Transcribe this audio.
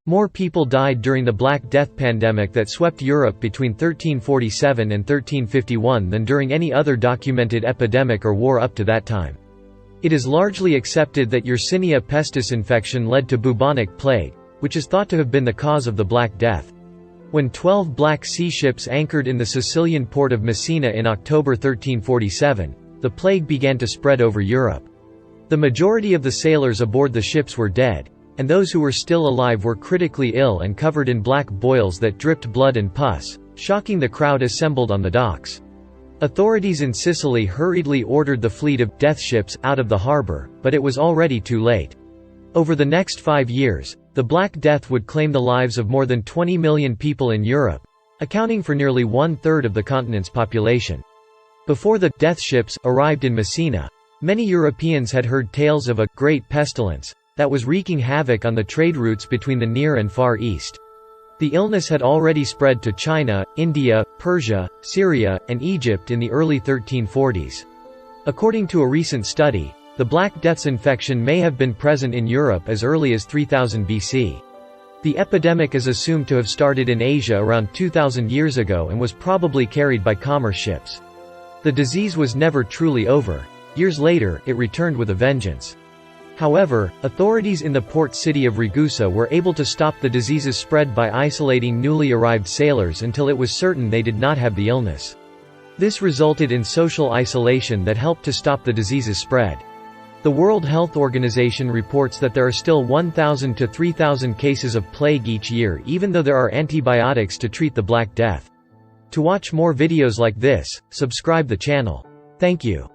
More people died during the Black Death pandemic that swept Europe between 1347 and 1351 than during any other documented epidemic or war up to that time. It is largely accepted that Yersinia pestis infection led to bubonic plague, which is thought to have been the cause of the Black Death. When 12 Black Sea ships anchored in the Sicilian port of Messina in October 1347, the plague began to spread over Europe. The majority of the sailors aboard the ships were dead, and those who were still alive were critically ill and covered in black boils that dripped blood and pus, shocking the crowd assembled on the docks. Authorities in Sicily hurriedly ordered the fleet of death ships out of the harbor, but it was already too late. Over the next 5 years, the Black Death would claim the lives of more than 20 million people in Europe, accounting for nearly 1/3 of the continent's population. Before the death ships arrived in Messina, many Europeans had heard tales of a great pestilence that was wreaking havoc on the trade routes between the Near and Far East. The illness had already spread to China, India, Persia, Syria, and Egypt in the early 1340s. According to a recent study, the Black Death's infection may have been present in Europe as early as 3000 BC. The epidemic is assumed to have started in Asia around 2000 years ago and was probably carried by commerce ships. The disease was never truly over. Years later, it returned with a vengeance. However, authorities in the port city of Ragusa were able to stop the disease's spread by isolating newly arrived sailors until it was certain they did not have the illness. This resulted in social isolation that helped to stop the disease's spread. The World Health Organization reports that there are still 1,000 to 3,000 cases of plague each year even though there are antibiotics to treat the Black Death. To watch more videos like this, subscribe the channel. Thank you.